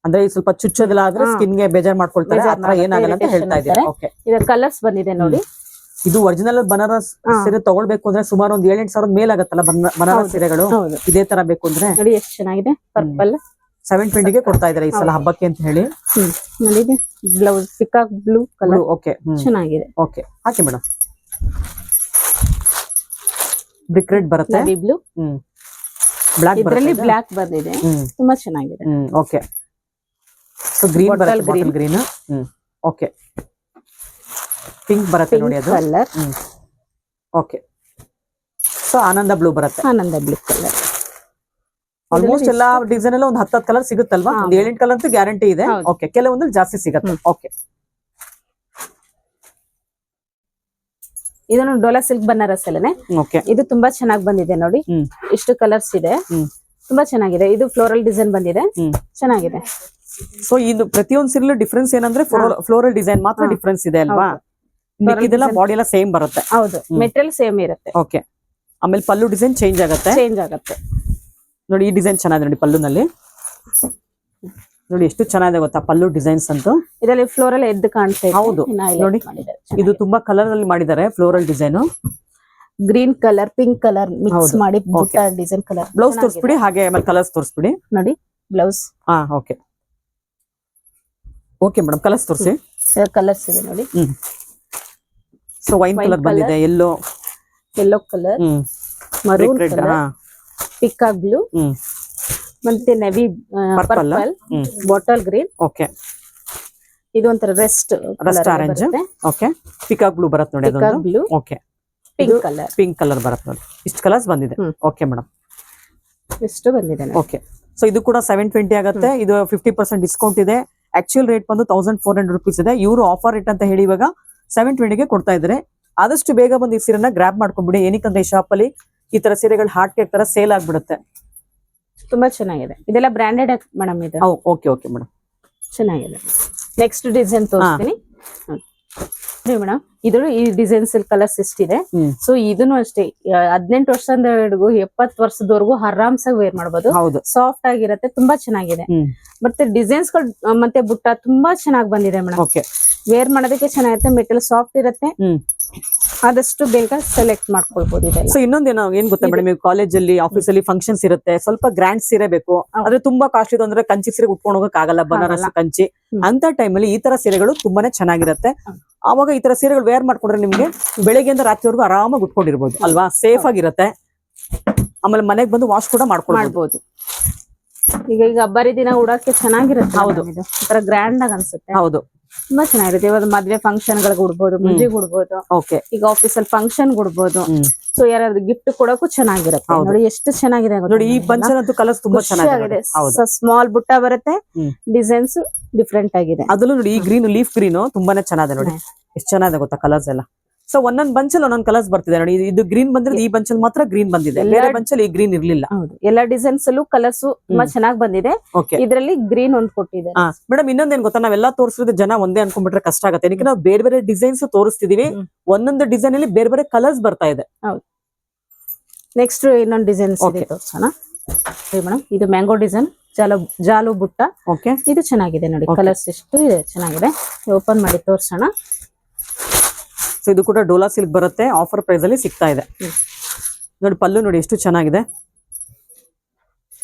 ಅಂದ್ರೆ ಸ್ವಲ್ಪ ಚುಚ್ಚೋದಿಲ್ಲ ಆದ್ರೆ ಸ್ಕಿನ್ ಗೆ ಬೇಜಾರ್ ಮಾಡ್ಕೊಳ್ತಾರೆ, ಏನಾಗಲ್ಲ ಅಂತ ಹೇಳ್ತಾ ಇದ್ದಾರೆ. ಇದು ಕಲರ್ಸ್ ಬಂದಿದೆ ನೋಡಿ. ಇದು ಒರಿಜಿನಲ್ ಬನಾರಸ್ ಸೀರೆ ತಗೊಳ್ಬೇಕು ಅಂದ್ರೆ ಸುಮಾರು ಒಂದು 7-8 ಸಾವಿರದ ಮೇಲಾಗತ್ತಲ್ಲ ಬನಾರಸ್ ಸೀರೆಗಳು. ಇದೇ ತರ ಬೇಕು ಅಂದ್ರೆ ನೋಡಿ ಎಷ್ಟು ಚೆನ್ನಾಗಿದೆ. ಪರ್ಪಲ್ 720 ಗೆ ಕೊಡ್ತಾ ಇದ್ದಾರೆ ಈ ಸಲ ಹಬ್ಬಕ್ಕೆ ಅಂತ ಹೇಳಿ. ನೋಡಿ blouse peacock blue colour. Okay ಚೆನ್ನಾಗಿದೆ. ಓಕೆ ಹಾಕಿ ಮೇಡಮ್. ಬ್ರಿಕ್ ರೆಡ್ ಬರುತ್ತೆ, ನವಿ ಬ್ಲೂ, ಬ್ಲಾಕ್ ಇದರಲ್ಲಿ ಬ್ಲಾಕ್ ಬಂದಿದೆ, ತುಂಬಾ ಚೆನ್ನಾಗಿದೆ. ಓಕೆ ಸೊ ಗ್ರೀನ್ ಬರುತ್ತೆ, ಬಾಟಲ್ ಗ್ರೀನ್. ಓಕೆ ಪಿಂಕ್ ಬರುತ್ತೆ ನೋಡಿ ಅದು ಕಲರ್. ಓಕೆ ಸೊ ಆನಂದ ಬ್ಲೂ ಬರುತ್ತೆ, ಆನಂದ ಬ್ಲೂ ಕಲರ್. ಆಲ್ಮೋಸ್ಟ್ ಎಲ್ಲಾ ಡಿಸೈನ್ ಎಲ್ಲ ಒಂದು 10 ಕಲರ್ ಸಿಗುತ್ತಲ್ವಾ? ಒಂದು 7-8 ಕಲರ್ ಅಂತೂ ಗ್ಯಾರಂಟಿ ಇದೆ. ಓಕೆ ಕೆಲವೊಂದು ಜಾಸ್ತಿ ಸಿಗುತ್ತೆ. ಓಕೆ ಇದನ್ನು ಡೋಲಾ ಸಿಲ್ಕ್ ಬನಾರಸ್ ಅಲ್ಲೇ. ಓಕೆ ಇದು ತುಂಬಾ ಚೆನ್ನಾಗಿ ಬಂದಿದೆ ನೋಡಿ, ಇಷ್ಟು ಕಲರ್ಸ್ ಇದೆ, ತುಂಬಾ ಚೆನ್ನಾಗಿದೆ. ಇದು ಫ್ಲೋರಲ್ ಡಿಸೈನ್ ಬಂದಿದೆ, ಚೆನ್ನಾಗಿದೆ. ಸೊ ಇದು ಪ್ರತಿಯೊಂದು ಸೀರೆಲ್ಲೂ ಡಿಫ್ರೆನ್ಸ್ ಏನಂದ್ರೆ ಫ್ಲೋರಲ್ ಡಿಸೈನ್ ಮಾತ್ರ ಡಿಫ್ರೆನ್ಸ್ ಇದೆ ಅಲ್ವಾ? ಇದೆಲ್ಲ ಬಾಡಿ ಎಲ್ಲ ಸೇಮ್ ಬರುತ್ತೆ. ಹೌದು, ಮೆಟೀರಿಯಲ್ ಸೇಮ್ ಇರುತ್ತೆ. ಓಕೆ ಆಮೇಲೆ ಪಲ್ಲು ಡಿಸೈನ್ ಚೇಂಜ್ ಆಗುತ್ತೆ. ನೋಡಿ ಈ ಡಿಸೈನ್ ಚೆನ್ನಾಗಿದೆ ನೋಡಿ ಪಲ್ಲುನಲ್ಲಿ. ನೋಡಿ ಎಷ್ಟು ಚೆನ್ನಾಗಿದೆ ಗೊತ್ತಾ ಪಲ್ಲು ಡಿಸೈನ್ಸ್ ಅಂತೂ. ಇದರಲ್ಲಿ ಫ್ಲೋರಲ್ ಎದ್ದು ಕಾಣ್ತಾ ಇದೆ. ಹೌದು ನೋಡಿ, ಇದು ತುಂಬಾ ಕಲರ್ ಅಲ್ಲಿ ಮಾಡಿದ್ದಾರೆ floral design. Green colour, pink colour mix ಮಾಡಿ ಡಿಸೈನ್ ಕಲರ್. ಬ್ಲೌಸ್ ತೋರಿಸ್ಬಿಡಿ, ಹಾಗೆ ಆಮೇಲೆ ಕಲರ್ಸ್ ತೋರಿಸ್ಬಿಡಿ. ನೋಡಿ blouse. Okay okay madam, colours ತೋರಿಸಿ. ಕಲರ್ಸ್ ಇದೆ ನೋಡಿ. ಸೊ ವೈನ್ ಕಲರ್ ಬಂದಿದೆ, yellow colour, maroon colour, peacock blue, ಮತ್ತೆ navy purple, bottle green. Okay ಇದು ಒಂಥರ rust orange. Okay peacock blue ಬರುತ್ತೆ ನೋಡಿ, ಅದೊಂದು ಬ್ಲೂ. ಓಕೆ ಪಿಂಕ್ ಕಲರ್ ಬರುತ್ತೆ ನೋಡಿ. ಇಷ್ಟು ಕಲರ್ಸ್ ಬಂದಿದೆ. ಓಕೆ ಮೇಡಮ್, ಎಷ್ಟು ಬಂದಿದೆ. ಓಕೆ ಸೊ ಇದು ಕೂಡ 720 ಆಗುತ್ತೆ. ಇದು 50% ಡಿಸ್ಕೌಂಟ್ ಇದೆ. ಆಕ್ಚುಯಲ್ ರೇಟ್ ಬಂದು 1400 rupees ಇದೆ. ಇವರು ಆಫರ್ ರೇಟ್ ಅಂತ ಹೇಳಿ ಇವಾಗ 720 ಗೆ ಕೊಡ್ತಾ ಇದ್ದಾರೆ. ಆದಷ್ಟು ಬೇಗ ಬಂದು ಈ ಸೀರೆನ ಗ್ರಾಬ್ ಮಾಡ್ಕೊಂಡ್ಬಿಡಿ. ಏನಕ್ಕಂದ್ರೆ ಈ ಶಾಪ್ ಅಲ್ಲಿ ಈ ತರ ಸೀರೆಗಳು ಹಾರ್ಟ್ ಕೇಕ್ ತರ ಸೇಲ್ ಆಗ್ಬಿಡುತ್ತೆ. ತುಂಬಾ ಚೆನ್ನಾಗಿದೆ. ಇದೆಲ್ಲ ಬ್ರಾಂಡೆಡ್ ಮೇಡಮ್ ಇದು. ಓಕೆ ಓಕೆ ಮೇಡಮ್, ಚೆನ್ನಾಗಿದೆ. ನೆಕ್ಸ್ಟ್ ಡಿಸೈನ್ ತೋರಿಸ್ತೀನಿ ಮೇಡಮ್. ಇದು ಈ ಡಿಸೈನ್ಸ್ ಕಲರ್ಸ್ ಎಷ್ಟಿದೆ. ಸೊ ಇದನ್ನು ಅಷ್ಟೇ 18 ವರ್ಷದಿಂದ ಹಿಡಿದು 70 ವರ್ಷದವರೆಗೂ ಆರಾಮ್ಸಾಗಿ ವೇರ್ ಮಾಡಬಹುದು. ಸಾಫ್ಟ್ ಆಗಿರುತ್ತೆ, ತುಂಬಾ ಚೆನ್ನಾಗಿದೆ. ಮತ್ತೆ ಡಿಸೈನ್ಸ್ ಗಳು ಮತ್ತೆ ಬುಟ್ಟ ತುಂಬಾ ಚೆನ್ನಾಗಿ ಬಂದಿದೆ ಮೇಡಮ್. ವೇರ್ ಮಾಡೋದಕ್ಕೆ ಚೆನ್ನಾಗಿರುತ್ತೆ, ಮೆಟೀರಿಯಲ್ ಸಾಫ್ಟ್ ಇರುತ್ತೆ. ಆದಷ್ಟು ಬೇಗ ಸೆಲೆಕ್ಟ್ ಮಾಡ್ಕೊಳ್ಬಹುದು ಇದೆಲ್ಲ. ಸೊ ಇನ್ನೊಂದೇನೋ ಏನ್ ಗೊತ್ತಾ ಮೇಡಮ್, ಕಾಲೇಜ್ ಅಲ್ಲಿ ಆಫೀಸ್ ಅಲ್ಲಿ ಫಂಕ್ಷನ್ಸ್ ಇರುತ್ತೆ, ಸ್ವಲ್ಪ ಗ್ರ್ಯಾಂಡ್ ಸೀರೆ ಬೇಕು, ಆದ್ರೆ ತುಂಬಾ ಕಾಸ್ಟ್ಲಿ ಅಂದ್ರೆ ಕಂಚಿ ಸೀರೆ ಉಟ್ಕೊಂಡು ಹೋಗಕ್ ಆಗಲ್ಲ, ಬನಾರಸ್ ಕಂಚಿ. ಅಂತ ಟೈಮ್ ಅಲ್ಲಿ ಈ ತರ ಸೀರೆಗಳು ತುಂಬಾನೇ ಚೆನ್ನಾಗಿರುತ್ತೆ. ಆವಾಗ ಈ ತರ ಸೀರೆಗಳು ವೇರ್ ಮಾಡ್ಕೊಂಡ್ರೆ ನಿಮ್ಗೆ ಬೆಳಗ್ಗೆಯಿಂದ ರಾತ್ರಿವರೆಗೂ ಆರಾಮಾಗಿ ಉಟ್ಕೊಂಡಿರ್ಬೋದು ಅಲ್ವಾ? ಸೇಫ್ ಆಗಿರುತ್ತೆ. ಆಮೇಲೆ ಮನೆಗೆ ಬಂದು ವಾಶ್ ಕೂಡ ಮಾಡ್ಕೊಳ್ಬಹುದು. ಈಗ ಹಬ್ಬರಿ ದಿನ ಉಡಕ್ಕೆ ಚೆನ್ನಾಗಿರುತ್ತೆ. ಹೌದು, ಒಂಥರ ಗ್ರ್ಯಾಂಡ್ ಆಗಿ ಅನ್ಸುತ್ತೆ. ಹೌದು, ತುಂಬಾ ಚೆನ್ನಾಗಿರುತ್ತೆ. ಇವಾಗ ಮದ್ವೆ ಫಂಕ್ಷನ್ ಗಳಿಗೆ ಉಡ್ಬೋದು, ಮುಂಜೆಗೆ ಉಡ್ಬೋದು. ಈಗ ಆಫೀಸ್ ಅಲ್ಲಿ ಫಂಕ್ಷನ್ ಉಡ್ಬೋದು. ಸೊ ಯಾರಾದ್ರೂ ಗಿಫ್ಟ್ ಕೊಡಕ್ಕೂ ಚೆನ್ನಾಗಿರುತ್ತೆ. ನೋಡಿ ಎಷ್ಟು ಚೆನ್ನಾಗಿದೆ ನೋಡಿ. ಈ ಪಂಚನ್ ಅಂತೂ ಕಲರ್ಸ್ ತುಂಬಾ ಚೆನ್ನಾಗಿದೆ. ಸ್ಮಾಲ್ ಬುಟ್ಟ ಬರುತ್ತೆ, ಡಿಸೈನ್ಸ್ ಡಿಫ್ರೆಂಟ್ ಆಗಿದೆ. ಅದಲ್ಲೂ ನೋಡಿ ಈ ಗ್ರೀನ್ ಲೀಫ್ ಗ್ರೀನ್ ತುಂಬಾನೇ ಚೆನ್ನಾಗಿದೆ ನೋಡಿ, ಎಷ್ಟು ಚೆನ್ನಾಗಿದೆ ಗೊತ್ತಾ ಕಲರ್ಸ್ ಎಲ್ಲ. ಸೊ ಒಂದೊಂದ್ ಬಂಚಲ್ಲಿ ಒಂದೊಂದ್ ಕಲರ್ಸ್ ಬರ್ತಿದೆ ನೋಡಿ. ಇದು ಗ್ರೀನ್ ಬಂದ್ರೆ ಈ ಬಂಚಲ್ಲಿ ಮಾತ್ರ ಗ್ರೀನ್ ಬಂದಿದೆ, ಬೇರೆ ಬಂಚಲ್ಲಿ ಈ ಗ್ರೀನ್ ಇರ್ಲಿಲ್ಲ. ಎಲ್ಲಾ ಡಿಸೈನ್ಸ್ ಅಲ್ಲೂ ಕಲರ್ಸ್ ತುಂಬಾ ಚೆನ್ನಾಗಿ ಬಂದಿದೆ. ಇದರಲ್ಲಿ ಗ್ರೀನ್ ಒಂದ್ ಕೊಟ್ಟಿದೆ ಮೇಡಮ್. ಇನ್ನೊಂದೇನ್ ಗೊತ್ತಾ, ನಾವೆಲ್ಲ ತೋರಿಸಿದ್ರೆ ಜನ ಒಂದೇ ಅನ್ಕೊಂಡ್ಬಿಟ್ರೆ ಕಷ್ಟ ಆಗುತ್ತೆ. ಯಾಕಂದ್ರೆ ನಾವು ಬೇರೆ ಬೇರೆ ಡಿಸೈನ್ಸ್ ತೋರಿಸ್ತಿದೀವಿ, ಒಂದೊಂದು ಡಿಸೈನ್ ಅಲ್ಲಿ ಬೇರೆ ಬೇರೆ ಕಲರ್ಸ್ ಬರ್ತಾ ಇದೆ. ಹೌದು, ನೆಕ್ಸ್ಟ್ ಇನ್ನೊಂದು ಡಿಸೈನ್ಸ್ ತೋರ್ಸೋಣ ಮೇಡಮ್. ಇದು ಮ್ಯಾಂಗೋ ಡಿಸೈನ್, ಜಾಲು ಬುಟ್ಟ. ಇದು ಚೆನ್ನಾಗಿದೆ ನೋಡಿ, ಕಲರ್ಸ್ ಎಷ್ಟು ಇದೆ ಚೆನ್ನಾಗಿದೆ. ಓಪನ್ ಮಾಡಿ ತೋರ್ಸೋಣ. ಸೊ ಇದು ಕೂಡ ಡೋಲಾ ಸಿಲ್ಕ್ ಬರುತ್ತೆ, ಆಫರ್ ಪ್ರೈಸ್ ಅಲ್ಲಿ ಸಿಗ್ತಾ ಇದೆ ನೋಡಿ. ಪಲ್ಲು ನೋಡಿ ಎಷ್ಟು ಚೆನ್ನಾಗಿದೆ.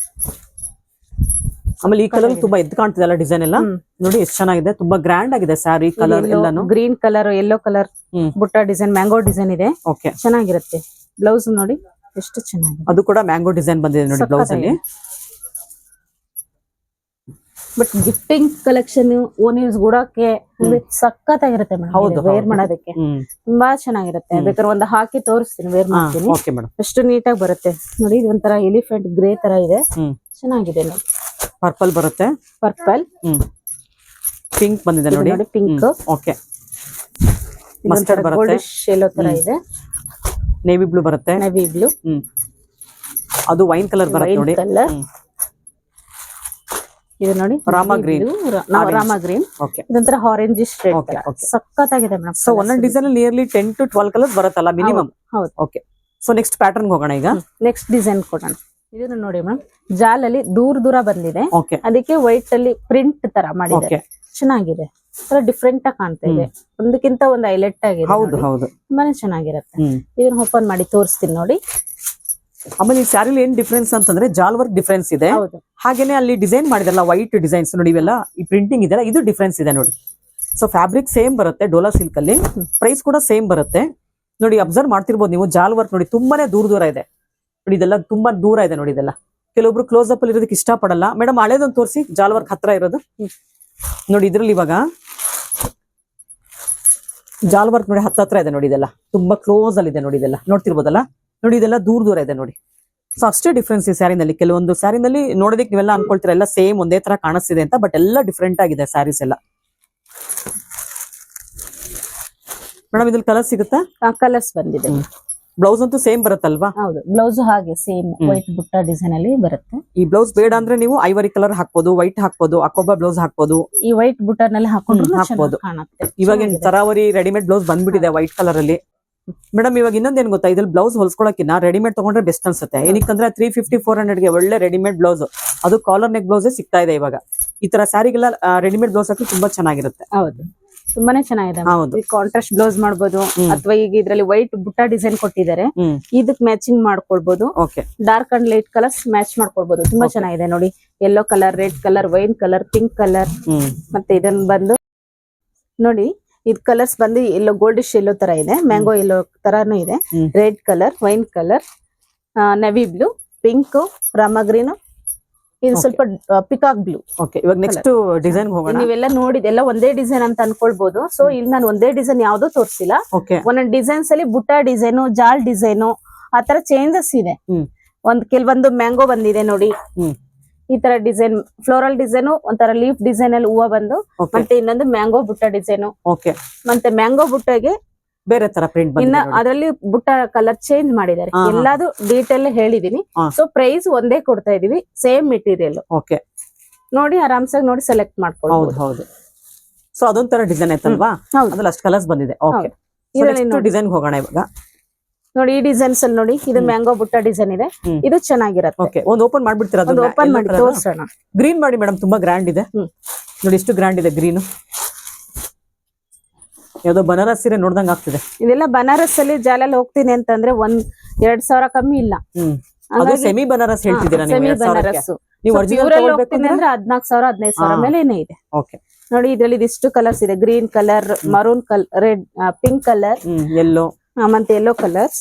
ಆಮೇಲೆ ಈ ಕಲರ್ ತುಂಬಾ ಎದ್ದು ಕಾಣ್ತಿದೆ ಅಲ್ಲ ಡಿಸೈನ್ ಎಲ್ಲ. ನೋಡಿ ಎಷ್ಟು ಚೆನ್ನಾಗಿದೆ, ತುಂಬಾ ಗ್ರ್ಯಾಂಡ್ ಆಗಿದೆ ಸ್ಯಾರಿ ಕಲರ್ ಎಲ್ಲಾನು. ಗ್ರೀನ್ ಕಲರ್, ಯೆಲ್ಲೋ ಕಲರ್ ಬುಟ್ಟ ಡಿಸೈನ್, ಮ್ಯಾಂಗೋ ಡಿಸೈನ್ ಇದೆ. ಚೆನ್ನಾಗಿರುತ್ತೆ. ಬ್ಲೌಸ್ ನೋಡಿ ಎಷ್ಟು ಚೆನ್ನಾಗಿದೆ, ಅದು ಕೂಡ ಮ್ಯಾಂಗೋ ಡಿಸೈನ್ ಬಂದಿದೆ ನೋಡಿ ಬ್ಲೌಸ್ ಅಲ್ಲಿ. But gifting collection own use ಗುಡಕ್ಕೆ ಸಖತ್ತಾಗಿರುತ್ತೆ ಮೇಡಮ್. ವೇರ್ ಮಾಡೋದಕ್ಕೆ ತುಂಬಾ ಚೆನ್ನಾಗಿರುತ್ತೆ. ಬೇಕಾದ್ರೆ ಒಂದು ಹಾಕಿ ತೋರಿಸ್ತೀನಿ, ವೇರ್ ಮಾಡ್ತೀನಿ, ಎಷ್ಟು ನೀಟಾಗಿ ಬರುತ್ತೆ ನೋಡಿ. ಇದು ಒಂಥರ ಎಲಿಫೆಂಟ್ ಗ್ರೇ ತರ ಇದೆ, ಚೆನ್ನಾಗಿದೆ ನೋಡಿ. ಪರ್ಪಲ್ ಬರುತ್ತೆ, ಪರ್ಪಲ್, ಪಿಂಕ್ ಬಂದಿದೆ ನೋಡಿ, ಪಿಂಕ್. ಓಕೆ, ಮಸ್ಟರ್ಡ್ ಬರುತ್ತೆ, ಯೆಲ್ಲೋ ತರ ಇದೆ, ನೇವಿ ಬ್ಲೂ ಬರುತ್ತೆ, ನೇವಿ ಬ್ಲೂ. ಅದು ವೈನ್ ಕಲರ್ ಬರುತ್ತೆ ನೋಡಿ. ಇದು ನೋಡಿ ರಾಮಾ ಗ್ರೀನ್, ರಾಮಾ ಗ್ರೀನ್. ಇದೊಂಥರ ಆರೆಂಜಿಶ್ ರೆಡ್ ತರ ಸಖತ್ತಾಗಿದೆ ಮೇಡಮ್. ಸೊ ಒಂದೊಂದು ಡಿಸೈನ್ ಅಲ್ಲಿ ನಿಯರ್ಲಿ 10 to 12 ಕಲರ್ಸ್ ಬರುತ್ತಲ್ಲ ಮಿನಿಮಮ್. ಹೌದು, ಓಕೆ. ಸೊ ನೆಕ್ಸ್ಟ್ ಪ್ಯಾಟರ್ನ್ ಹೋಗೋಣ ಈಗ. ನೆಕ್ಸ್ಟ್ ಡಿಸೈನ್ ಕೊಡೋಣ. ಇದನ್ನ ನೋಡಿ ಮೇಡಮ್, ಜಾಲಲ್ಲಿ ದೂರ ಬಂದಿದೆ, ಅದಕ್ಕೆ ವೈಟ್ ಅಲ್ಲಿ ಪ್ರಿಂಟ್ ತರ ಮಾಡಿದ್ದಾರೆ. ಚೆನ್ನಾಗಿದೆ, ಡಿಫ್ರೆಂಟ್ ಆಗಿ ಕಾಣ್ತಾ ಇದೆ, ಒಂದಕ್ಕಿಂತ ಒಂದು ಹೈಲೈಟ್ ಆಗಿದೆ. ಹೌದು ಹೌದು, ತುಂಬಾನೇ ಚೆನ್ನಾಗಿರುತ್ತೆ. ಇದನ್ನ ಓಪನ್ ಮಾಡಿ ತೋರಿಸ್ತೀನಿ ನೋಡಿ. ಆಮೇಲೆ ಈ ಸ್ಯಾರಿಲಿ ಏನ್ ಡಿಫ್ರೆನ್ಸ್ ಅಂತಂದ್ರೆ ಜಾಲ್ ವರ್ಕ್ ಡಿಫ್ರೆನ್ಸ್ ಇದೆ, ಹೌದು ಹಾಗೇನೆ ಅಲ್ಲಿ ಡಿಸೈನ್ ಮಾಡಿದಲ್ಲ ವೈಟ್ ಡಿಸೈನ್ಸ್ ನೋಡಿ, ಇವೆಲ್ಲ ಈ ಪ್ರಿಂಟಿಂಗ್ ಇದೆಲ್ಲ ಇದು ಡಿಫ್ರೆನ್ಸ್ ಇದೆ ನೋಡಿ. ಸೊ ಫ್ಯಾಬ್ರಿಕ್ ಸೇಮ್ ಬರುತ್ತೆ ಡೋಲಾ ಸಿಲ್ಕ್ ಅಲ್ಲಿ, ಪ್ರೈಸ್ ಕೂಡ ಸೇಮ್ ಬರುತ್ತೆ ನೋಡಿ. ಅಬ್ಸರ್ವ್ ಮಾಡ್ತಿರ್ಬೋದು ನೀವು, ಜಾಲ್ ವರ್ಕ್ ನೋಡಿ ತುಂಬಾನೇ ದೂರ ಇದೆ ನೋಡಿ, ಇದೆಲ್ಲ ತುಂಬಾ ದೂರ ಇದೆ ನೋಡಿ. ಇದೆಲ್ಲ ಕೆಲವೊಬ್ರು ಕ್ಲೋಸ್ ಅಪ್ ಅಲ್ಲಿ ಇರೋದಕ್ಕೆ ಇಷ್ಟ ಪಡಲ್ಲ. ಮೇಡಮ್ ಹಳೇದೊಂದು ತೋರಿಸಿ, ಜಾಲ್ ವರ್ಕ್ ಹತ್ರ ಇರೋದು ನೋಡಿ. ಇದ್ರಲ್ಲಿ ಇವಾಗ ಜಾಲ್ ವರ್ಕ್ ನೋಡಿ ಹತ್ರ ಇದೆ ನೋಡಿ, ಇದೆಲ್ಲ ತುಂಬಾ ಕ್ಲೋಸ್ ಅಲ್ಲಿ ಇದೆ ನೋಡಿ, ಇದೆಲ್ಲ ನೋಡ್ತಿರ್ಬೋದಲ್ಲ ನೋಡಿ, ಇದೆಲ್ಲ ದೂರ ಇದೆ ನೋಡಿ. ಸೊ ಅಷ್ಟೇ ಡಿಫ್ರೆನ್ಸ್ ಈ ಸ್ಯಾರಿನಲ್ಲಿ. ಕೆಲವೊಂದು ಸ್ಯಾರಿನಲ್ಲಿ ನೋಡೋದಕ್ಕೆ ನೀವೆಲ್ಲ ಅನ್ಕೊಳ್ತೀರಾ ಎಲ್ಲ ಸೇಮ್ ಒಂದೇ ತರ ಕಾಣಿಸ್ತಿದೆ ಅಂತ, ಬಟ್ ಎಲ್ಲ ಡಿಫ್ರೆಂಟ್ ಆಗಿದೆ ಸ್ಯಾರೀಸ್ ಎಲ್ಲ. ಮೇಡಮ್ ಇದ್ರಲ್ಲಿ ಕಲರ್ ಸಿಗುತ್ತಾ? ಕಲರ್ಸ್ ಬಂದಿದೆ. ಬ್ಲೌಸ್ ಅಂತೂ ಸೇಮ್ ಬರುತ್ತಲ್ವಾ? ಹೌದು, ಬ್ಲೌಸ್ ಹಾಗೆ ಸೇಮ್ ವೈಟ್ ಬುಟ್ಟ ಡಿಸೈನ್ ಅಲ್ಲಿ ಬರುತ್ತೆ. ಈ ಬ್ಲೌಸ್ ಬೇಡ ಅಂದ್ರೆ ನೀವು ಐವರಿ ಕಲರ್ ಹಾಕ್ಬೋದು, ವೈಟ್ ಹಾಕ್ಬೋದು, ಅಕೋಬಾ ಬ್ಲೌಸ್ ಹಾಕ್ಬೋದು, ಈ ವೈಟ್ ಬುಟ್ಟನಲ್ಲಿ ಹಾಕೊಂಡ್ರು ಹಾಕ್ಬೋದು. ಕಾಣುತ್ತೆ. ಇವಾಗ ತರಾವರಿ ರೆಡಿಮೇಡ್ ಬ್ಲೌಸ್ ಬಂದ್ಬಿಟ್ಟಿದೆ ವೈಟ್ ಕಲರ್ ಅಲ್ಲಿ. ಮೇಡಮ್ ಇವಾಗ ಇನ್ನೊಂದ್ ಏನ್ ಗೊತ್ತಾ, ಇದ್ರಲ್ಲಿ ಬ್ಲೌಸ್ ಹೊಲ್ಸ್ಕೊಳಕಿನ್ನ ರೆಡಿಮೇಡ್ ತಗೊಂಡ್ರೆ ಬೆಸ್ಟ್ ಅನ್ಸುತ್ತೆ. ಏನಕ್ಕಂದ್ರೆ 350-400 ಗೆ ಒಳ್ಳೆ ರೆಡಿಮೇಡ್ ಬ್ಲೌಸ್, ಅದು ಕಾಲರ್ ನೆಕ್ ಬ್ಲೌಸ್ ಸಿಗ್ತಾ ಇದೆ ಇವಾಗ. ಈ ತರ ಸ್ಯಾರಿಗೆಲ್ಲ ರೆಡಿಮೇಡ್ ಬ್ಲೌಸ್ ಹಾಕಿ ತುಂಬಾ ಚೆನ್ನಾಗಿರುತ್ತೆ. ಹೌದು, ತುಂಬಾನೇ ಚೆನ್ನಾಗಿದೆ. ಹೌದು, ಕಾಂಟ್ರಾಸ್ಟ್ ಬ್ಲೌಸ್ ಮಾಡ್ಬೋದು, ಅಥವಾ ಈಗ ಇದ್ರಲ್ಲಿ ವೈಟ್ ಬುಟ್ಟ ಡಿಸೈನ್ ಕೊಟ್ಟಿದ್ದಾರೆ, ಇದಕ್ ಮ್ಯಾಚಿಂಗ್ ಮಾಡ್ಕೊಳ್ಬಹುದು. Dark and light colours match ಮಾಡ್ಕೊಳ್ಬಹುದು. ತುಂಬಾ ಚೆನ್ನಾಗಿದೆ ನೋಡಿ. Yellow colour, red colour, wine colour, pink colour, ಮತ್ತೆ ಇದನ್ನ ಬಂದು ನೋಡಿ, ಇದ್ ಕಲರ್ಸ್ ಬಂದು ಎಲ್ಲೋ ಗೋಲ್ಡಿಶ್ ಎಲ್ಲೋ ತರ ಇದೆ, ಮ್ಯಾಂಗೋ ಎಲ್ಲೋ ತರಾನು ಇದೆ, red colour, wine colour, navy blue, pink, Rama green, ಇದು ಸ್ವಲ್ಪ ಪಿಕಾಕ್ ಬ್ಲೂ. ಇವಾಗ ನೆಕ್ಸ್ಟ್ ಡಿಸೈನ್ ಹೋಗೋಣ. ನೀವೆಲ್ಲ ನೋಡಿದೆಲ್ಲ ಒಂದೇ ಡಿಸೈನ್ ಅಂತ ಅನ್ಕೊಳ್ಬಹುದು. ಸೊ ಇಲ್ಲಿ ನಾನು ಒಂದೇ ಡಿಸೈನ್ ಯಾವ್ದೋ ತೋರಿಸಿಲ್ಲ. ಒಂದೊಂದು ಡಿಸೈನ್ಸ್ ಅಲ್ಲಿ ಬುಟ್ಟ ಡಿಸೈನು, ಜಾಲ್ ಡಿಸೈನು, ಆತರ ಚೇಂಜಸ್ ಇದೆ. ಕೆಲವೊಂದು ಮ್ಯಾಂಗೋ ಬಂದಿದೆ ನೋಡಿ, ಈ ತರ ಡಿಸೈನ್ ಫ್ಲೋರಲ್ ಡಿಸೈನು, ಒಂಥರ ಲೀಫ್ ಡಿಸೈನ್ ಅಲ್ಲಿ ಹೂವ ಬಂದು, ಮತ್ತೆ ಇನ್ನೊಂದು ಮ್ಯಾಂಗೋ ಬುಟ್ಟ ಡಿಸೈನು, ಮತ್ತೆ ಮ್ಯಾಂಗೋ ಬುಟ್ಟಗೆ ಬೇರೆ ತರ ಪ್ರಿಂಟ್ ಇನ್ನ ಅದರಲ್ಲಿ ಬುಟ್ಟ ಕಲರ್ ಚೇಂಜ್ ಮಾಡಿದ್ದಾರೆ. ಎಲ್ಲಾದು ಡೀಟೇಲ್ ಹೇಳಿದೀನಿ. ಸೊ ಪ್ರೈಸ್ ಒಂದೇ ಕೊಡ್ತಾ ಇದೀವಿ, ಸೇಮ್ ಮೆಟೀರಿಯಲ್ ನೋಡಿ, ಆರಾಮ್ಸಾಗಿ ನೋಡಿ ಸೆಲೆಕ್ಟ್ ಮಾಡ್ಕೊಳ್ಳಿ. ಹೌದು, ಸೊ ಅದೊಂಥರ ಡಿಸೈನ್ ಐತಲ್ವಾ, ಅದ್ರಲ್ಲಿ ಅಷ್ಟು ಕಲರ್ಸ್ ಬಂದಿದೆ. ಡಿಸೈನ್ ಹೋಗೋಣ ಇವಾಗ. ನೋಡಿ ಈ ಡಿಸೈನ್ಸ್ ಅಲ್ಲಿ ನೋಡಿ, ಇದು ಮ್ಯಾಂಗೋ ಬುಟ್ಟ ಡಿಸೈನ್ ಇದೆ, ಇದು ಚೆನ್ನಾಗಿರುತ್ತೆ. ಒಂದು ಓಪನ್ ಮಾಡ್ಬಿಡ್ತೀರಾ? ಓಪನ್ ಮಾಡಿ ತೋರ್ಸೋಣ. ಗ್ರೀನ್ ಮಾಡಿ ಮೇಡಮ್, ತುಂಬಾ ಗ್ರ್ಯಾಂಡ್ ಇದೆ ನೋಡಿ, ಎಷ್ಟು ಗ್ರ್ಯಾಂಡ್ ಇದೆ ಗ್ರೀನ್. ಯಾವ್ದೋ ಬನಾರಸ್ ಸೀರೆ ನೋಡ್ದಂಗ ಆಗ್ತಿದೆ. ಇದೆಲ್ಲ ಬನಾರಸ್ ಅಲ್ಲಿ ಜಾಲಲ್ಲಿ ಹೋಗ್ತೀನಿ ಅಂತಂದ್ರೆ 1,000-2,000 ಕಮ್ಮಿ ಇಲ್ಲ. ಸೆಮಿ ಬನಾರಸ್ ಹೇಳ್ತಿದ್ದೀರಾ ನೀವು? ಸೆಮಿ ಬನಾರಸ್ ನೀವು ಒರಿಜಿನಲ್ ಹೋಗ್ತೀನಿ ಅಂದ್ರೆ 14,000-15,000 ಮೇಲೆನೇ ಇದೆ. ನೋಡಿ ಇದ್ರಲ್ಲಿ ಇದಿಷ್ಟು ಕಲರ್ಸ್ ಇದೆ, green colour, maroon colour, red, pink colour, yellow, ಮತ್ತೆ ಯೆಲ್ಲೋ ಕಲರ್ಸ್,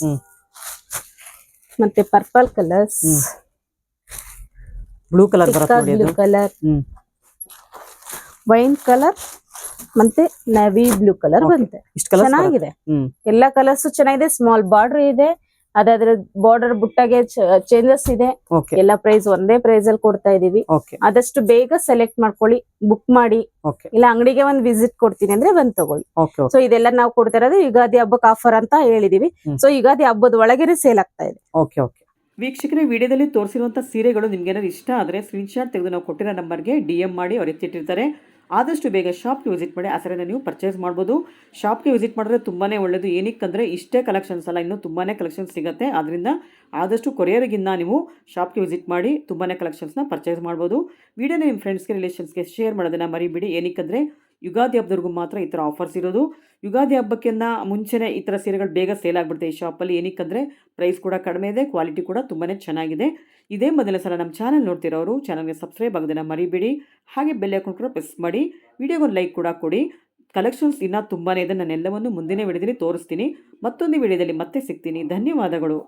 ಮತ್ತೆ purple colours, blue colour, blue colour, wine colour, ಮತ್ತೆ ನವಿ ಬ್ಲೂ ಕಲರ್ ಬಂತೆ. ಚೆನ್ನಾಗಿದೆ, ಎಲ್ಲಾ ಕಲರ್ಸ್ ಚೆನ್ನಾಗಿದೆ. ಸ್ಮಾಲ್ ಬಾರ್ಡರ್ ಇದೆ, ಅದಾದ್ರೆ ಬಾರ್ಡರ್ ಬುಟ್ಟಗೆ ಚೇಂಜಸ್ ಇದೆ. ಎಲ್ಲ ಪ್ರೈಸ್ ಒಂದೇ ಪ್ರೈಸ್ ಅಲ್ಲಿ ಕೊಡ್ತಾ ಇದೀವಿ. ಆದಷ್ಟು ಬೇಗ ಸೆಲೆಕ್ಟ್ ಮಾಡ್ಕೊಳ್ಳಿ, ಬುಕ್ ಮಾಡಿ, ಇಲ್ಲ ಅಂಗಡಿಗೆ ಒಂದ್ ವಿಸಿಟ್ ಕೊಡ್ತೀನಿ ಅಂದ್ರೆ ಬಂದ್ ತಗೊಳ್ಳಿ. ಸೊ ಇದೆಲ್ಲ ನಾವು ಕೊಡ್ತಾ ಇರೋದು ಯುಗಾದಿ ಹಬ್ಬಕ್ಕೆ ಆಫರ್ ಅಂತ ಹೇಳಿದೀವಿ. ಸೊ ಯುಗಾದಿ ಹಬ್ಬದ ಒಳಗೇನೆ ಸೇಲ್ ಆಗ್ತಾ ಇದೆ. ವೀಕ್ಷಕರೇ, ವಿಡಿಯೋದಲ್ಲಿ ತೋರಿಸಿರುವಂತಹ ಸೀರೆಗಳು ನಿಮ್ಗೆ ಏನಾದ್ರು ಇಷ್ಟ ಆದ್ರೆ ಸ್ಕ್ರೀನ್ ಶಾಟ್ ತೆಗೆದು ನಾವು ಕೊಟ್ಟಿರೋ ನಂಬರ್ಗೆ DM ಮಾಡಿ ಅವ್ರು ಎತ್ತಿಟ್ಟಿರ್ತಾರೆ. ಆದಷ್ಟು ಬೇಗ ಶಾಪ್ಗೆ ವಿಸಿಟ್ ಮಾಡಿ ಆ ಸೀರೆನ ನೀವು ಪರ್ಚೇಸ್ ಮಾಡ್ಬೋದು. ಶಾಪ್ಗೆ ವಿಸಿಟ್ ಮಾಡಿದ್ರೆ ತುಂಬಾ ಒಳ್ಳೆಯದು. ಏನಕ್ಕಂದರೆ ಇಷ್ಟೇ ಕಲೆಕ್ಷನ್ಸ್ ಅಲ್ಲ, ಇನ್ನೂ ತುಂಬಾ ಕಲೆಕ್ಷನ್ಸ್ ಸಿಗುತ್ತೆ. ಆದ್ದರಿಂದ ಆದಷ್ಟು ಕೊರಿಯರ್ಗಿನ್ನ ನೀವು ಶಾಪ್ಗೆ ವಿಸಿಟ್ ಮಾಡಿ ತುಂಬಾ ಕಲೆಕ್ಷನ್ಸ್ನ ಪರ್ಚೇಸ್ ಮಾಡ್ಬೋದು. ವಿಡಿಯೋನ ನಿಮ್ಮ ಫ್ರೆಂಡ್ಸ್ಗೆ, ರಿಲೇಷನ್ಸ್ಗೆ ಶೇರ್ ಮಾಡೋದನ್ನು ಮರಿಬೇಡಿ. ಏನಕ್ಕಂದರೆ ಯುಗಾದಿ ಹಬ್ಬದವರೆಗೂ ಮಾತ್ರ ಈ ಥರ ಆಫರ್ಸ್ ಇರೋದು. ಯುಗಾದಿ ಹಬ್ಬಕ್ಕಿಂತ ಮುಂಚೆನೇ ಈ ಥರ ಸೀರೆಗಳು ಬೇಗ ಸೇಲ್ ಆಗಿಬಿಡುತ್ತೆ ಈ ಶಾಪಲ್ಲಿ. ಏನಕ್ಕಂದರೆ ಪ್ರೈಸ್ ಕೂಡ ಕಡಿಮೆ ಇದೆ, ಕ್ವಾಲಿಟಿ ಕೂಡ ತುಂಬಾ ಚೆನ್ನಾಗಿದೆ. ಇದೇ ಮೊದಲ ಸಲ ನಮ್ಮ ಚಾನಲ್ ನೋಡ್ತಿರೋರು ಚಾನಲ್ಗೆ ಸಬ್ಸ್ಕ್ರೈಬ್ ಆಗೋದನ್ನು ಮರಿಬೇಡಿ. ಹಾಗೆ ಬೆಲ್ ಐಕಾನ್ ಕೂಡ ಪ್ರೆಸ್ ಮಾಡಿ, ವಿಡಿಯೋಗೊಂದು ಲೈಕ್ ಕೂಡ ಕೊಡಿ. ಕಲೆಕ್ಷನ್ಸ್ ಇನ್ನೂ ತುಂಬಾ ಇದೆ, ನಾನೆಲ್ಲವನ್ನು ಮುಂದಿನ ವಿಡಿಯೋದಲ್ಲಿ ತೋರಿಸ್ತೀನಿ. ಮತ್ತೊಂದು ವಿಡಿಯೋದಲ್ಲಿ ಮತ್ತೆ ಸಿಗ್ತೀನಿ. ಧನ್ಯವಾದಗಳು.